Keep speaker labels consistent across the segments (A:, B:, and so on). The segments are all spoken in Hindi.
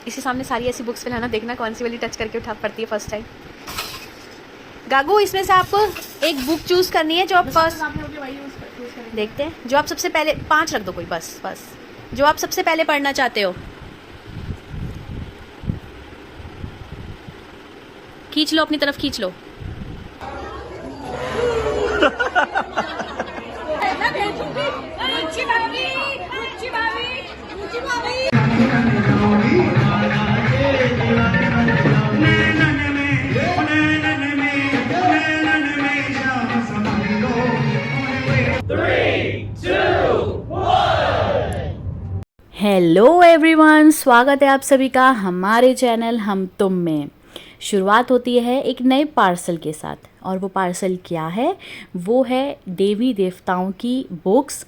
A: इसी सामने सारी ऐसी बुक्स लाना, देखना कौन सी वाली टच करके उठा पड़ती है फर्स्ट टाइम। गागू, इसमें से आपको एक बुक चूज करनी है जो आप फर्स्ट देखते हैं, जो आप सबसे पहले 5 रख दो कोई, बस जो आप सबसे पहले पढ़ना चाहते हो। खींच लो, अपनी तरफ खींच लो। हेलो एवरीवन, स्वागत है आप सभी का हमारे चैनल हम तुम में। शुरुआत होती है एक नए पार्सल के साथ, और वो पार्सल क्या है? वो है देवी देवताओं की बुक्स,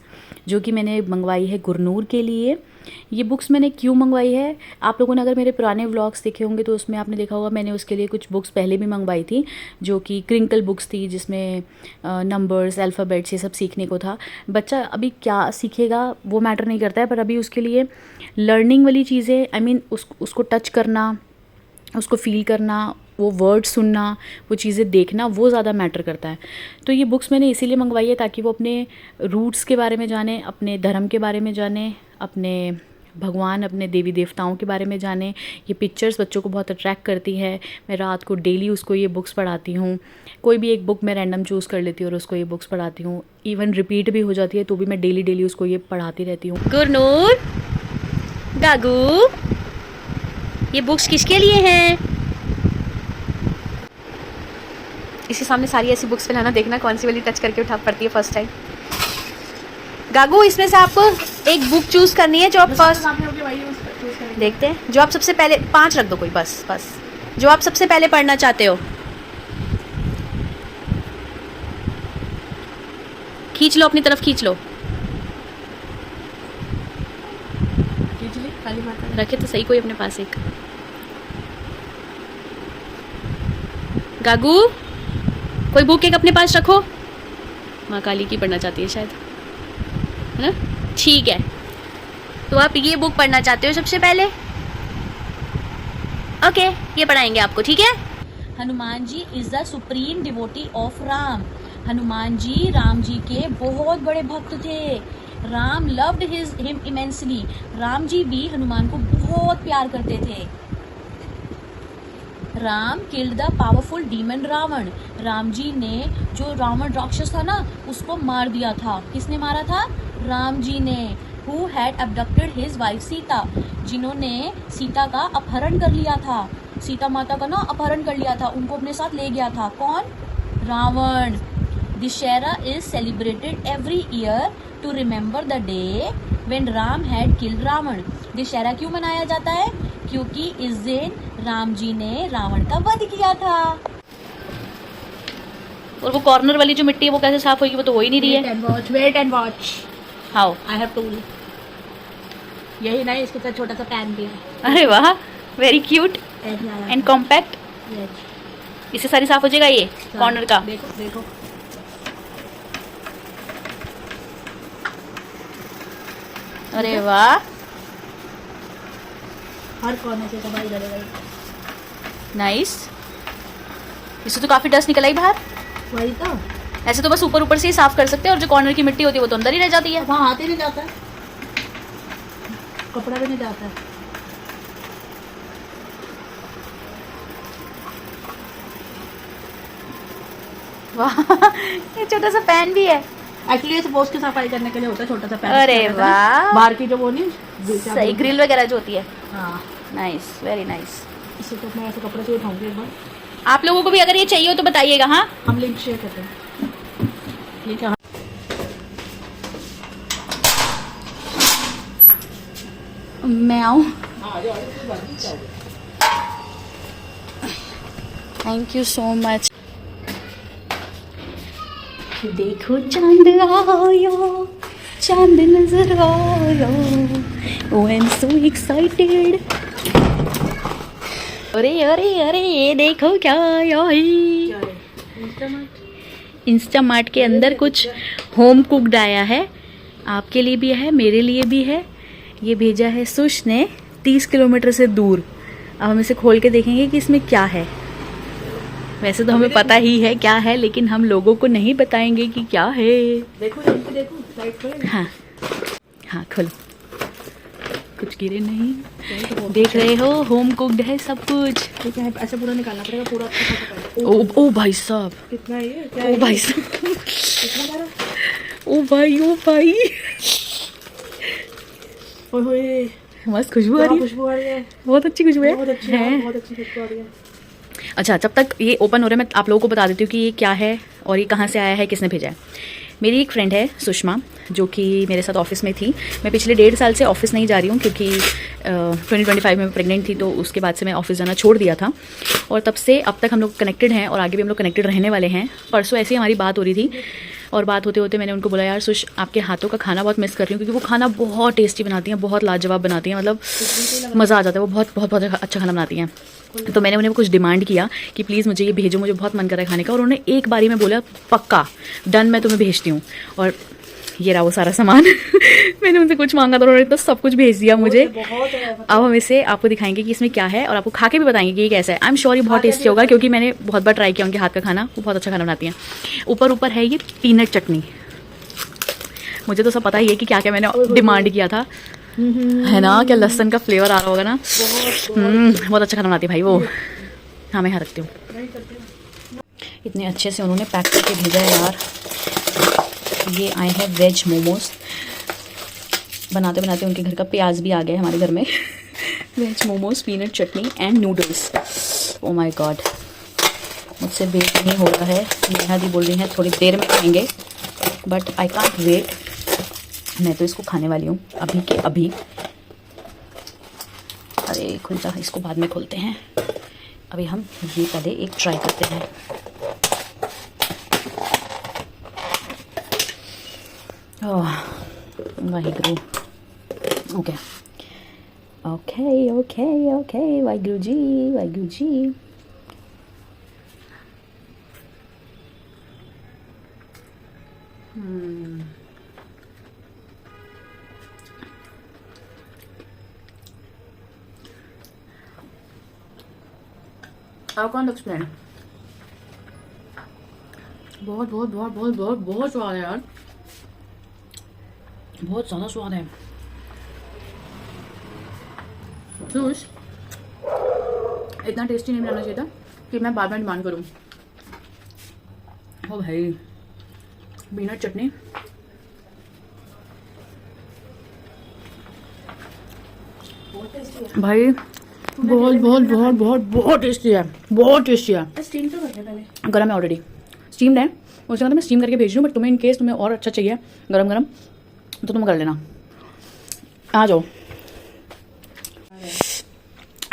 A: जो कि मैंने मंगवाई है गुरनूर के लिए। ये बुक्स मैंने क्यों मंगवाई है? आप लोगों ने अगर मेरे पुराने व्लॉग्स देखे होंगे तो उसमें आपने देखा होगा मैंने उसके लिए कुछ बुक्स पहले भी मंगवाई थी, जो कि क्रिंकल बुक्स थी, जिसमें नंबर्स, अल्फ़ाबेट्स ये सब सीखने को था। बच्चा अभी क्या सीखेगा वो मैटर नहीं करता है, पर अभी उसके लिए लर्निंग वाली चीज़ें, आई मीन उसको टच करना, उसको फील करना, वो वर्ड सुनना, वो चीज़ें देखना, वो ज़्यादा मैटर करता है। तो ये बुक्स मैंने इसीलिए मंगवाई है ताकि वो अपने रूट्स के बारे में जाने, अपने धर्म के बारे में जाने, अपने भगवान, अपने देवी देवताओं के बारे में जाने। ये पिक्चर्स बच्चों को बहुत अट्रैक्ट करती है। मैं रात को डेली उसको ये बुक्स पढ़ाती हूँ। कोई भी एक बुक मैं रैंडम चूज़ कर लेती हूँ और उसको ये बुक्स पढ़ाती हूँ। इवन रिपीट भी हो जाती है तो भी मैं डेली उसको ये पढ़ाती रहती हूँ। गुरनूर, गागू, ये बुक्स किसके लिए हैं? इसी सामने सारी ऐसी बुक्स लाना, देखना कौन सी वाली टच करके उठा पड़ती है फर्स्ट टाइम। गागू, इसमें से आपको एक बुक चूज करनी है जो आप फर्स्ट देखते हैं, जो आप सबसे पहले 5 रख दो कोई, बस जो आप सबसे पहले पढ़ना चाहते हो। खींच लो, अपनी तरफ खींच लो। रखे तो सही कोई अपने पास एक। गागू, कोई बुक एक अपने पास रखो। माँ काली की पढ़ना चाहती है शायद, है ना? ठीक है, तो आप ये बुक पढ़ना चाहते हो सबसे पहले? ओके, ये पढ़ाएंगे आपको, ठीक है? Hanuman ji is the supreme devotee of Ram. Hanuman ji Ram ji के बहुत बड़े भक्त थे। Ram loved him immensely. Ram ji भी हनुमान को बहुत प्यार करते थे। Ram killed the powerful demon Ravan. Ram ji ने जो रावण राक्षस था ना, उसको मार दिया था। किसने मारा था? राम जी ने। Who had abducted his wife Sita, जिन्होंने सीता का अपहरण कर लिया था। सीता माता का ना अपहरण कर लिया था, उनको अपने साथ ले गया था। कौन? Ravan. Dussehra is celebrated every year to remember the day when Ram had killed Ravan. Dussehra क्यों मनाया जाता है? क्योंकि इस दिन राम जी ने रावण का वध किया था। और वो कॉर्नर वाली जो मिट्टी है वो कैसे साफ होगी? वो तो हो ही नहीं रही है।
B: Wait and watch.
A: How?
B: I have tool. यही नहीं, इसके साथ छोटा सा पैन भी है।
A: अरे वाह, वेरी क्यूट एंड कॉम्पैक्ट। इससे सारी साफ हो जाएगा ये कॉर्नर का।
B: देखो देखो,
A: अरे वाह,
B: हर कॉर्नर से सफाई करेगा।
A: नाइस। इससे तो काफी डस्ट निकल आई बाहर।
B: वही तो,
A: ऐसे तो बस ऊपर से ही साफ कर सकते हैं, और जो कॉर्नर की मिट्टी होती है वो तो अंदर ही रह जाती है।
B: वहाँ हाथ ही नहीं जाता है, कपड़ा भी नहीं जाता है।
A: वाह, ये छोटा सा पैन भी है।
B: एक्चुअली ये सपोज की सफाई करने के लिए होता है, छोटा सा पैन।
A: अरे वाह,
B: बाहर की जो वो नहीं
A: सही ग्रिल वगैरह जो होती है।
B: हाँ,
A: नाइस, वेरी नाइस।
B: इसे तो मैं ऐसे कपड़े से उठाऊंगी एक बार।
A: आप लोगों को भी अगर ये चाहिए हो तो बताइएगा। हाँ,
B: हम लिंक शेयर करते हैं। ये क्या?
A: मैं आऊँ? Thank you so much. देखो चांद आया, चांद नजर आया, oh I'm so excited। अरे अरे अरे, ये देखो क्या आया है। इंस्टामार्ट के अंदर कुछ होम कुक्ड आया है। आपके लिए भी है, मेरे लिए भी है। ये भेजा है सुश ने, 30 किलोमीटर से दूर। अब हम इसे खोल के देखेंगे कि इसमें क्या है। वैसे तो हमें पता ही है क्या है, लेकिन हम लोगों को नहीं बताएंगे कि क्या है।
B: देखो देखो लाइट खोलो।
A: हाँ हाँ खोलो, कुछ गिरे नहीं। देख रहे हो, होम कुक्ड है सब कुछ।
B: ठीक है, ऐसे पूरा निकालना पड़ेगा, पूरा अच्छा खासा।
A: ओ भाई साहब,
B: कितना ये क्या
A: ओ भाई साहब,
B: कितना सारा?
A: ओ भाई
B: ओए
A: मस्त खुशबू आ रही है।
B: खुशबू आ रही है,
A: बहुत अच्छी खुशबू है।
B: बहुत अच्छी है, बहुत अच्छी खुशबू आ रही है।
A: अच्छा, जब तक ये ओपन हो रहा है मैं आप लोगों को बता देती हूँ कि ये क्या है और ये कहाँ से आया है, किसने भेजा है। मेरी एक फ्रेंड है सुषमा, जो कि मेरे साथ ऑफिस में थी। मैं पिछले 1.5 साल से ऑफिस नहीं जा रही हूँ, क्योंकि 2025 में प्रेग्नेंट थी, तो उसके बाद से मैं ऑफिस जाना छोड़ दिया था। और तब से अब तक हम लोग कनेक्टेड हैं और आगे भी हम लोग कनेक्टेड रहने वाले हैं। परसों ऐसे ही हमारी बात हो रही थी और बात होते होते मैंने उनको बोला, यार सुश, आपके हाथों का खाना बहुत मिस कर रही हूँ, क्योंकि वो खाना बहुत टेस्टी बनाती हैं, बहुत लाजवाब बनाती हैं, मतलब मज़ा आ जाता है। वो बहुत बहुत बहुत अच्छा खाना बनाती हैं। तो मैंने उन्हें कुछ डिमांड किया कि प्लीज़ मुझे ये भेजो, मुझे बहुत मन कर रहा है खाने का। और उन्होंने एक बारी में बोला, पक्का डन, मैं तुम्हें भेजती हूँ। और ये रहा वो सारा सामान। मैंने उनसे कुछ मांगा था, उन्होंने तो सब कुछ भेज दिया मुझे। अब हम इसे आपको दिखाएंगे कि इसमें क्या है और आपको खा के भी बताएंगे कि ये कैसा है। आई एम श्योर ये बहुत टेस्टी होगा, क्योंकि मैंने बहुत बार ट्राई किया उनके हाथ का खाना, वो बहुत अच्छा खाना बनाती हैं। ऊपर है ये पीनट चटनी। मुझे तो सब पता ही है कि क्या क्या मैंने डिमांड किया था, है ना। क्या लहसुन का फ्लेवर आ रहा होगा ना। बहुत अच्छा खाना बनाती है भाई वो। हाँ, मैं यहाँ रखती हूँ। इतने अच्छे से उन्होंने पैक करके भेजा है यार। ये आए हैं वेज मोमोज। बनाते बनाते उनके घर का प्याज भी आ गया है हमारे घर में। Veg momos, peanut chutney and noodles. Oh my god, मुझसे वेट नहीं हो रहा है। नेहा दी बोल रही हैं थोड़ी देर में खाएंगे, बट आई कांट वेट। मैं तो इसको खाने वाली हूँ अभी के अभी। अरे खुलता है, इसको बाद में खोलते हैं। अभी हम ये पहले एक ट्राई करते हैं। Waheguru. Okay okay okay okay, Waheguru ji, Waheguru ji. I can't explain. बहुत बहुत बहुत बहुत बहुत बहुत स्वाद है यार, बहुत ज़्यादा स्वाद है। जूस इतना टेस्टी नहीं बनाना चाहिए था कि मैं बार बार डिमांड करूँ। ओ भाई, पीनट चटनी भाई बहुत बहुत बहुत बहुत बहुत टेस्टी है, बहुत टेस्टी है।
B: स्टीम तो करने पहले
A: गरम है ऑलरेडी, स्टीम्ड है। उसके बाद मैं स्टीम करके भेज रही हूँ, बट तुम्हें इन केस तुम्हें और अच्छा चाहिए गरम गरम तो तुम कर लेना। आ जाओ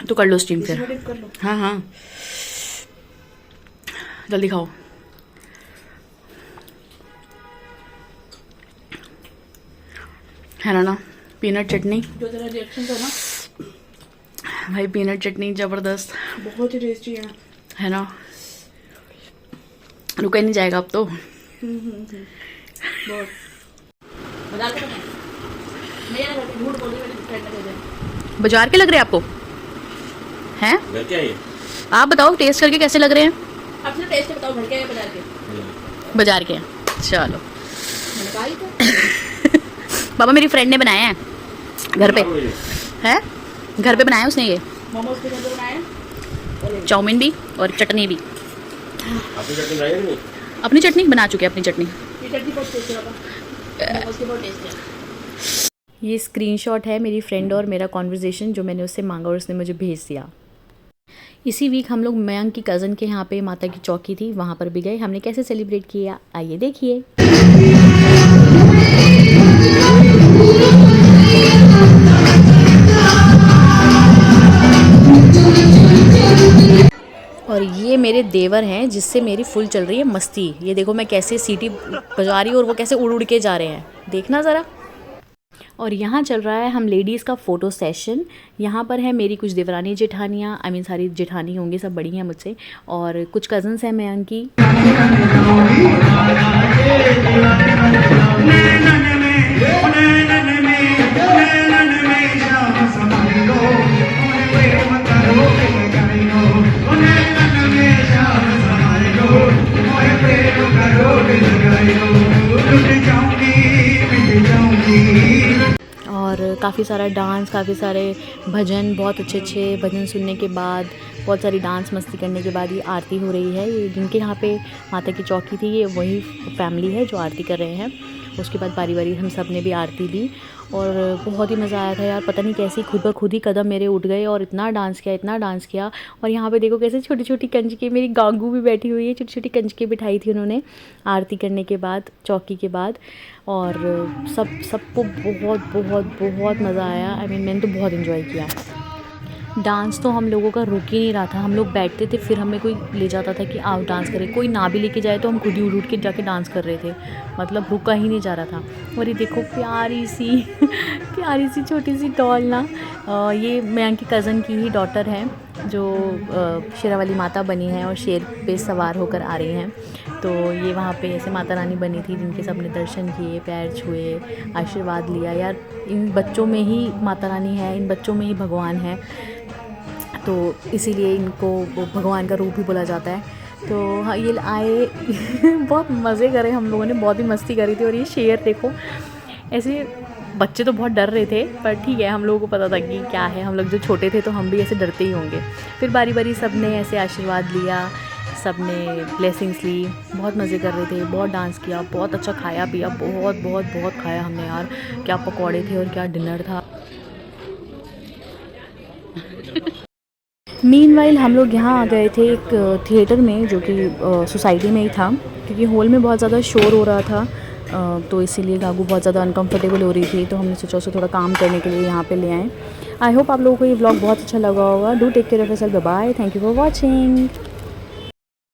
A: तो कर लो स्टीम फिर।
B: कर लो।
A: हाँ हाँ, जल्दी खाओ। है ना पीनट चटनी,
B: जो तेरा रिएक्शन था ना
A: भाई, पीनट चटनी ज़बरदस्त,
B: बहुत ही टेस्टी
A: है ना। रुका ही नहीं जाएगा अब तो।
B: बहुत।
A: बाजार के लग रहे हैं आपको? हैं?
C: क्या है?
A: आप बताओ टेस्ट करके कैसे लग रहे हैं?
B: आप सिर्फ टेस्ट बताओ, घर के हैं बाजार के?
A: बाजार के हैं, चलो।
B: मैंने कहा ही तो।
A: बाबा मेरी फ्रेंड ने बनाया है घर पे, है घर पे बनाया उसने ये
B: मोमोज भी घर पे बनाए हैं,
A: चाउमीन भी और चटनी भी।
C: आपने चटनी बनाई है?
A: अपनी चटनी बना चुके हैं, अपनी चटनी।
B: ये चटनी बहुत टेस्टी है बाबा, मोमोज की बहुत टेस्टी है।
A: ये स्क्रीनशॉट है मेरी फ्रेंड और मेरा कॉन्वर्जेसन जो मैंने उससे मांगा और उसने मुझे भेज दिया। इसी वीक हम लोग मयंक की कज़न के यहाँ पे माता की चौकी थी, वहाँ पर भी गए। हमने कैसे सेलिब्रेट किया आइए देखिए। और ये मेरे देवर हैं जिससे मेरी फुल चल रही है मस्ती। ये देखो मैं कैसे सीटी बजा रही हूँ और वो कैसे उड़ उड़ के जा रहे हैं, देखना ज़रा। और यहाँ चल रहा है हम लेडीज़ का फ़ोटो सेशन। यहाँ पर है मेरी कुछ देवरानी जेठानियाँ, आई मीन सारी जेठानी होंगी, सब बड़ी हैं मुझसे, और कुछ कज़न्स हैं मयंक की। काफ़ी सारा डांस, काफ़ी सारे भजन, बहुत अच्छे अच्छे भजन सुनने के बाद, बहुत सारी डांस मस्ती करने के बाद ये आरती हो रही है। ये जिनके यहाँ पे माता की चौकी थी, ये वही फैमिली है जो आरती कर रहे हैं। उसके बाद बारी बारी हम सब ने भी आरती ली और बहुत ही मज़ा आया था यार। पता नहीं कैसे खुद ब खुद ही कदम मेरे उठ गए और इतना डांस किया, इतना डांस किया। और यहाँ पे देखो कैसे छोटी छोटी कंजकी, मेरी गांगू भी बैठी हुई है, छोटी छोटी कंजकी बिठाई थी उन्होंने आरती करने के बाद, चौकी के बाद। और सबको बहुत बहुत बहुत मज़ा आया। आई मीन मैंने तो बहुत इन्जॉय किया। डांस तो हम लोगों का रुक ही नहीं रहा था। हम लोग बैठते थे, फिर हमें कोई ले जाता था कि आओ डांस करें। कोई ना भी लेके जाए तो हम खुद ही उठ के जाके डांस कर रहे थे, मतलब रुका ही नहीं जा रहा था। और ये देखो प्यारी सी प्यारी सी छोटी सी डॉल ना, ये मैं की कज़न की ही डॉटर है जो शेरावाली माता बनी है और शेर पे सवार होकर आ रही हैं। तो ये वहाँ पे ऐसे माता रानी बनी थी जिनके सबने दर्शन किए, पैर छुए, आशीर्वाद लिया। यार इन बच्चों में ही माता रानी है, इन बच्चों में ही भगवान है, तो इसीलिए इनको वो भगवान का रूप भी बोला जाता है। तो हाँ ये आए बहुत मज़े करे हम लोगों ने, बहुत ही मस्ती करी थी। और ये शेर देखो, ऐसे बच्चे तो बहुत डर रहे थे पर ठीक है, हम लोगों को पता था कि क्या है। हम लोग जो छोटे थे तो हम भी ऐसे डरते ही होंगे। फिर बारी बारी सब ने ऐसे आशीर्वाद लिया, सब ने ब्लेसिंग्स ली, बहुत मज़े कर रहे थे, बहुत डांस किया, बहुत अच्छा खाया पिया, बहुत बहुत बहुत खाया हमने यार। क्या पकौड़े थे और क्या डिनर था। मीनवाइल हम लोग यहाँ आ गए थे एक थिएटर में जो कि सोसाइटी में ही था, क्योंकि हॉल में बहुत ज़्यादा शोर हो रहा था। तो इसीलिए गागू बहुत ज़्यादा अनकंफर्टेबल हो रही थी, तो हमने सोचा उसे थोड़ा काम करने के लिए यहाँ पे ले आए। आई होप आप लोगों को ये व्लॉग बहुत अच्छा लगा होगा। Do take care of yourself, bye bye, thank you for watching.